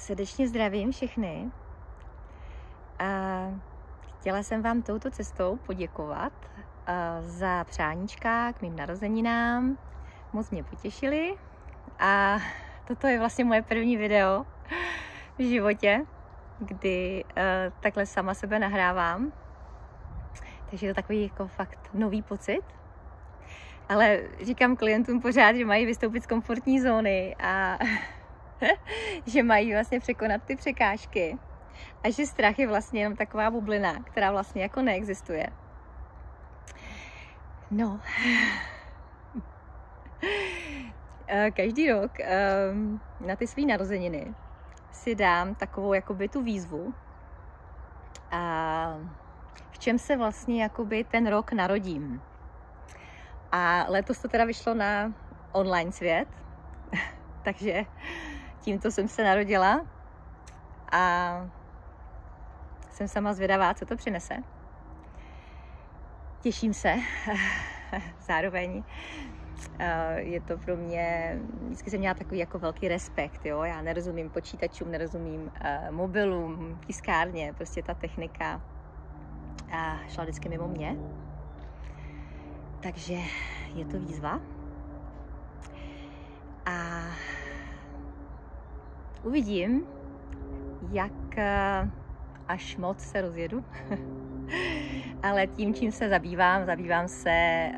Srdečně zdravím všechny a chtěla jsem vám touto cestou poděkovat za přáníčka k mým narozeninám. Moc mě potěšili a toto je vlastně moje první video v životě, kdy takhle sama sebe nahrávám. Takže je to takový jako fakt nový pocit. Ale říkám klientům pořád, že mají vystoupit z komfortní zóny a že mají vlastně překonat ty překážky a že strach je vlastně jenom taková bublina, která vlastně jako neexistuje. No, každý rok na ty svý narozeniny si dám takovou jakoby tu výzvu, a v čem se vlastně jakoby ten rok narodím. A letos to teda vyšlo na online svět, takže tímto jsem se narodila a jsem sama zvědavá, co to přinese. Těším se, zároveň je to pro mě, vždycky jsem měla takový jako velký respekt, jo? Já nerozumím počítačům, nerozumím mobilům, tiskárně, prostě ta technika šla vždycky mimo mě. Takže je to výzva a uvidím, jak až moc se rozjedu. Ale tím, čím se zabývám se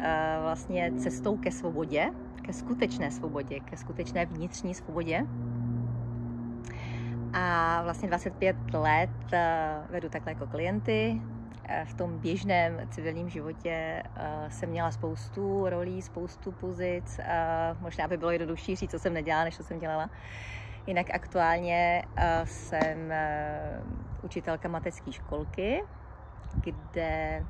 vlastně cestou ke svobodě, ke skutečné svobodě, ke skutečné vnitřní svobodě. A vlastně 25 let vedu takhle jako klienty. V tom běžném civilním životě jsem měla spoustu rolí, spoustu pozic. Možná by bylo jednodušší říct, co jsem nedělala, než co jsem dělala. Jinak aktuálně jsem učitelka mateřské školky, kde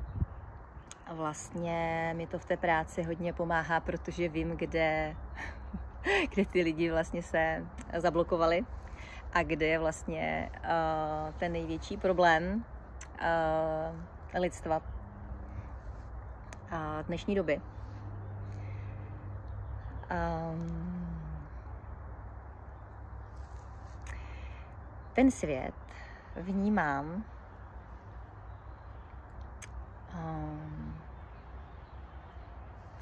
vlastně mi to v té práci hodně pomáhá, protože vím, kde ty lidi vlastně se zablokovali a kde je vlastně ten největší problém lidstva dnešní doby. Ten svět vnímám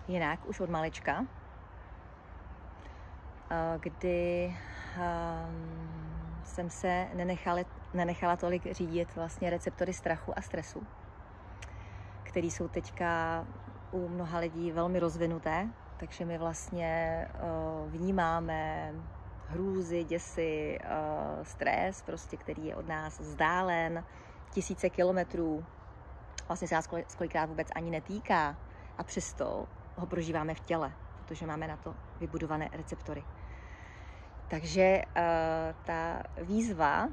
jinak už od malička, kdy jsem se nenechala tolik řídit vlastně receptory strachu a stresu, které jsou teďka u mnoha lidí velmi rozvinuté, takže my vlastně vnímáme hrůzy, děsy, stres, prostě, který je od nás vzdálen tisíce kilometrů, vlastně se nás kolikrát vůbec ani netýká a přesto ho prožíváme v těle, protože máme na to vybudované receptory. Takže ta výzva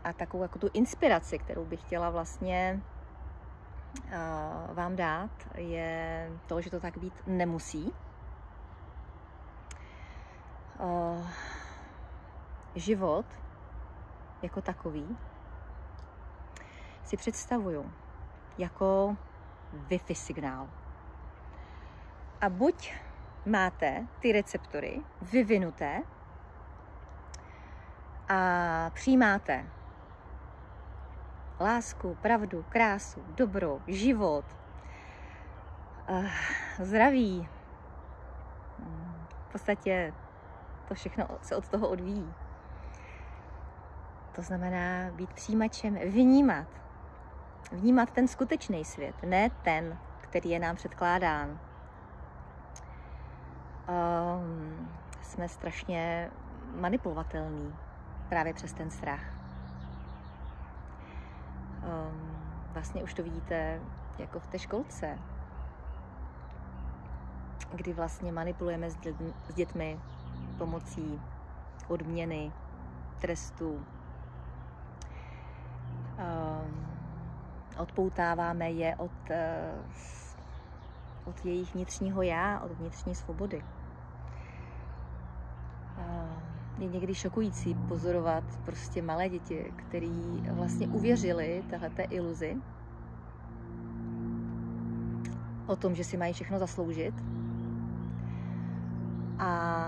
a takovou jako tu inspiraci, kterou bych chtěla vlastně vám dát, je to, že to tak být nemusí. Život jako takový si představuju jako Wi-Fi signál. A buď máte ty receptory vyvinuté a přijímáte lásku, pravdu, krásu, dobro, život, zdraví. V podstatě to všechno se od toho odvíjí. To znamená být přijímačem, vnímat ten skutečný svět, ne ten, který je nám předkládán. Jsme strašně manipulovatelní právě přes ten strach. Vlastně už to vidíte jako v té školce, kdy vlastně manipulujeme s dětmi pomocí odměny, trestu. Odpoutáváme je od jejich vnitřního já, od vnitřní svobody. Je někdy šokující pozorovat prostě malé děti, který vlastně uvěřili téhleté iluzi o tom, že si mají všechno zasloužit. A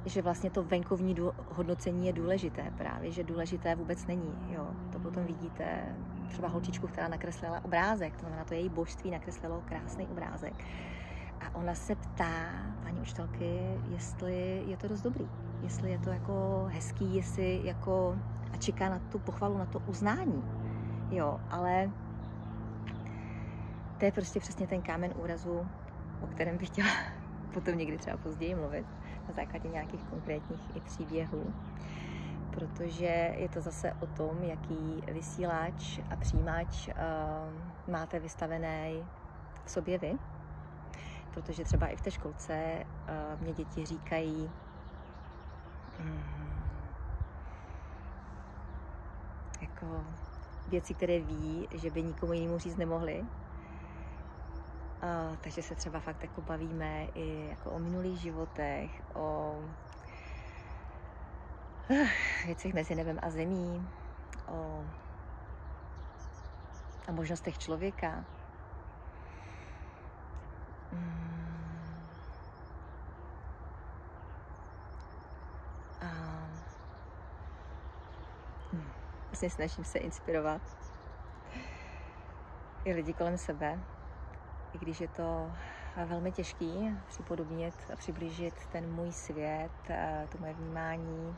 že vlastně to venkovní hodnocení je důležité právě, že důležité vůbec není. Jo. To potom vidíte třeba holčičku, která nakreslila obrázek, to znamená, to její božství nakreslilo krásný obrázek. A ona se ptá paní učitelky, jestli je to dost dobrý, jestli je to jako hezký, jestli jako a čeká na tu pochvalu, na to uznání. Jo, ale to je prostě přesně ten kámen úrazu, o kterém bych chtěla potom někdy třeba později mluvit, na základě nějakých konkrétních i příběhů. Protože je to zase o tom, jaký vysílač a přijímač máte vystavený v sobě vy. Protože třeba i v té školce mě děti říkají, jako věci, které ví, že by nikomu jinému říct nemohli. Takže se třeba fakt jako bavíme i jako o minulých životech, o věcech mezi nebem a zemí, o možnostech člověka. Vlastně snažím se inspirovat i lidi kolem sebe, i když je to velmi těžký připodobnit a přiblížit ten můj svět, to moje vnímání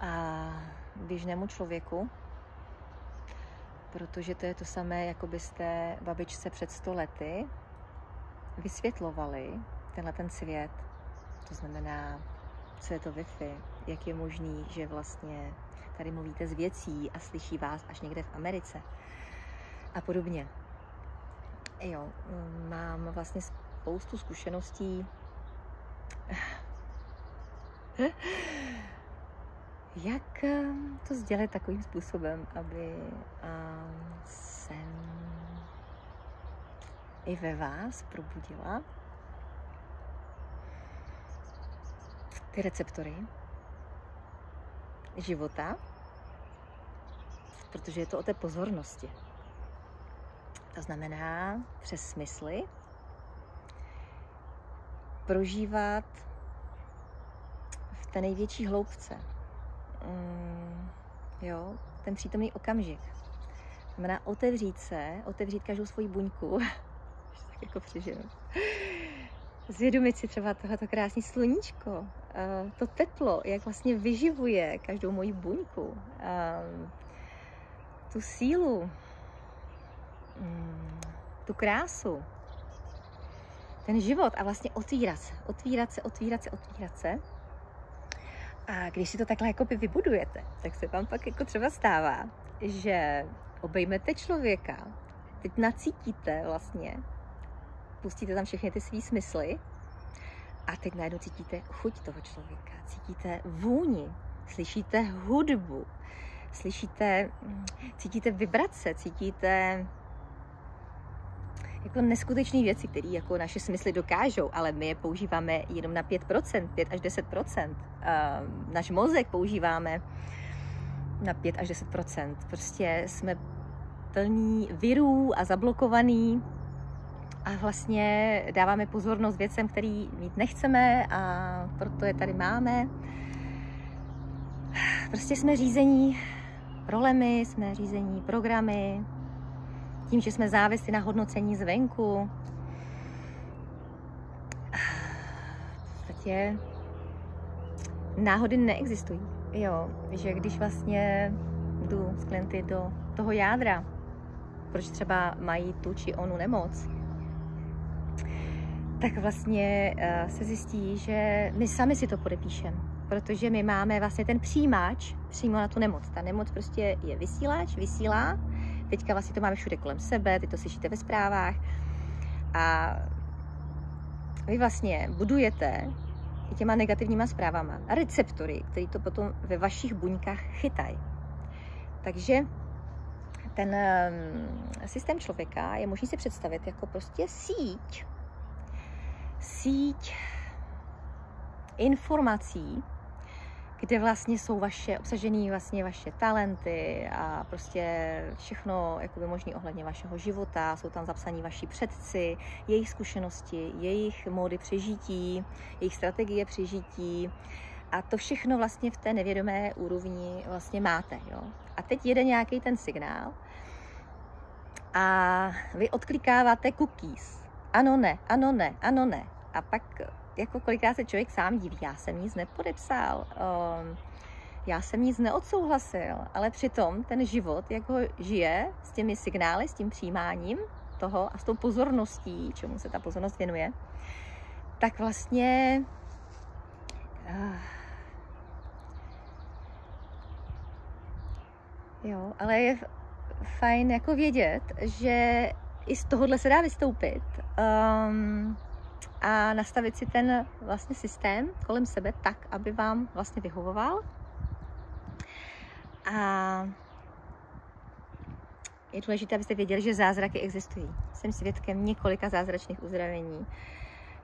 a běžnému člověku, protože to je to samé, jako byste babičce před 100 lety vysvětlovali tenhle ten svět. To znamená, co je to Wi-Fi, jak je možný, že vlastně tady mluvíte z věcí a slyší vás až někde v Americe a podobně. Jo, mám vlastně spoustu zkušeností, jak to sdělit takovým způsobem, aby jsem i ve vás probudila ty receptory života, protože je to o té pozornosti. To znamená přes smysly prožívat v té největší hloubce. Jo, ten přítomný okamžik. To znamená otevřít každou svoji buňku, tak jako přežiju. Zvědomit si třeba tohleto krásné sluníčko, to teplo, jak vlastně vyživuje každou moji buňku, tu sílu, tu krásu, ten život a vlastně otvírat se. A když si to takhle jako vybudujete, tak se vám pak jako třeba stává, že obejmete člověka, teď nacítíte vlastně, pustíte tam všechny ty svý smysly a teď najednou cítíte chuť toho člověka, cítíte vůni, slyšíte hudbu, cítíte vibrace, cítíte jako neskutečné věci, které jako naše smysly dokážou, ale my je používáme jenom na 5%, 5 až 10%. Náš mozek používáme na 5 až 10%. Prostě jsme plní virů a zablokovaný a vlastně dáváme pozornost věcem, který mít nechceme a proto je tady máme. Prostě jsme řízení rolemi, jsme řízení programy, tím, že jsme závislí na hodnocení zvenku. V podstatě náhody neexistují. Jo, že když vlastně jdu s klienty do toho jádra, proč třeba mají tu či onu nemoc, tak vlastně se zjistí, že my sami si to podepíšeme, protože my máme vlastně ten přijímač přímo na tu nemoc. Ta nemoc prostě je vysílač, vysílá. Teďka vlastně to máme všude kolem sebe, teď to slyšíte ve zprávách a vy vlastně budujete těma negativníma zprávama a receptory, které to potom ve vašich buňkách chytají. Takže ten systém člověka je možný si představit jako prostě síť informací, kde vlastně jsou obsažený vlastně vaše talenty a prostě všechno jakoby možný ohledně vašeho života. Jsou tam zapsaní vaši předci, jejich zkušenosti, jejich módy přežití, jejich strategie přežití. A to všechno vlastně v té nevědomé úrovni vlastně máte. Jo? A teď jede nějaký ten signál a vy odklikáváte cookies. Ano, ne, ano, ne, ano, ne. A pak jako kolikrát se člověk sám diví, já jsem nic nepodepsal, já jsem nic neodsouhlasil, ale přitom ten život, jak ho žije s těmi signály, s tím přijímáním toho a s tou pozorností, čemu se ta pozornost věnuje, tak vlastně jo, ale je fajn jako vědět, že i z tohohle se dá vystoupit a nastavit si ten vlastně systém kolem sebe tak, aby vám vlastně vyhovoval. A je důležité, abyste věděli, že zázraky existují. Jsem svědkem několika zázračných uzdravení.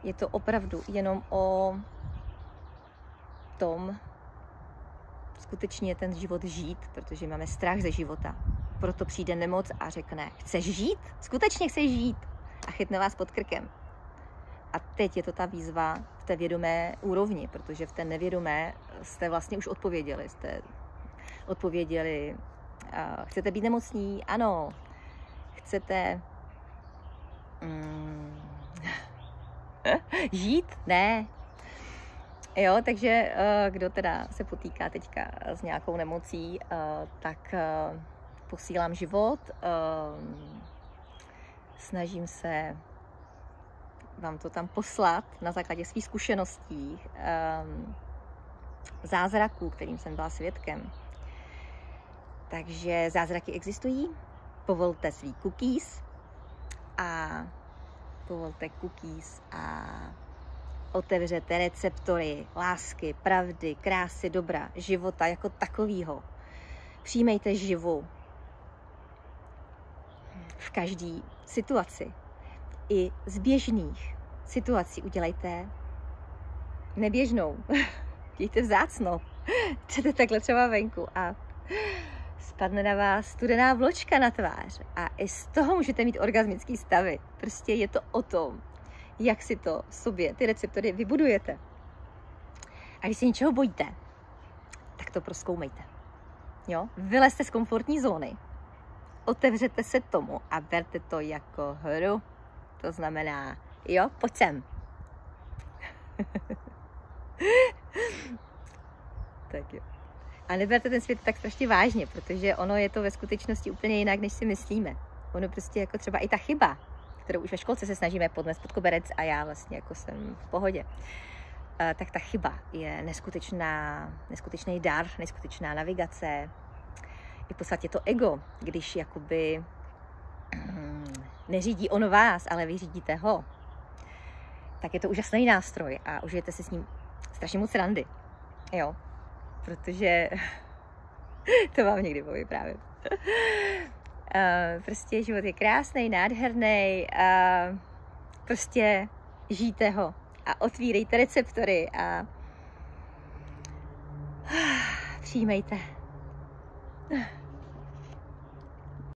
Je to opravdu jenom o tom, skutečně ten život žít, protože máme strach ze života. Proto přijde nemoc a řekne, chceš žít? Skutečně chceš žít? A chytne vás pod krkem. A teď je to ta výzva v té vědomé úrovni, protože v té nevědomé jste vlastně už odpověděli. Jste odpověděli, chcete být nemocní? Ano. Chcete žít? Ne. Jo, takže kdo teda se potýká teďka s nějakou nemocí, tak posílám život, snažím se vám to tam poslat na základě svých zkušeností, zázraků, kterým jsem byla svědkem. Takže zázraky existují, povolte svý cookies a otevřete receptory lásky, pravdy, krásy, dobra, života jako takového. Přijmejte živu v každé situaci. I z běžných situací udělejte neběžnou. Dějte vzácnou. Jdete takhle třeba venku a spadne na vás studená vločka na tvář. A i z toho můžete mít orgasmický stavy. Prostě je to o tom, jak si to sobě, ty receptory vybudujete. A když se něčeho bojíte, tak to prozkoumejte. Jo? Vylezte z komfortní zóny, otevřete se tomu a berte to jako hru. To znamená, jo, pojď sem. Tak jo. A neberte ten svět tak strašně vážně, protože ono je to ve skutečnosti úplně jinak, než si myslíme. Ono prostě jako třeba i ta chyba, kterou už ve školce se snažíme podnést pod koberec a já vlastně jako jsem v pohodě, tak ta chyba je neskutečný dar, neskutečná navigace. I v podstatě to ego, když jakoby neřídí on vás, ale vy řídíte ho, tak je to úžasný nástroj a užijete si s ním strašně moc randy. Jo, protože to vám někdy povyprávím. Prostě život je krásný, nádherný, prostě žijte ho a otvírejte receptory a přijímejte.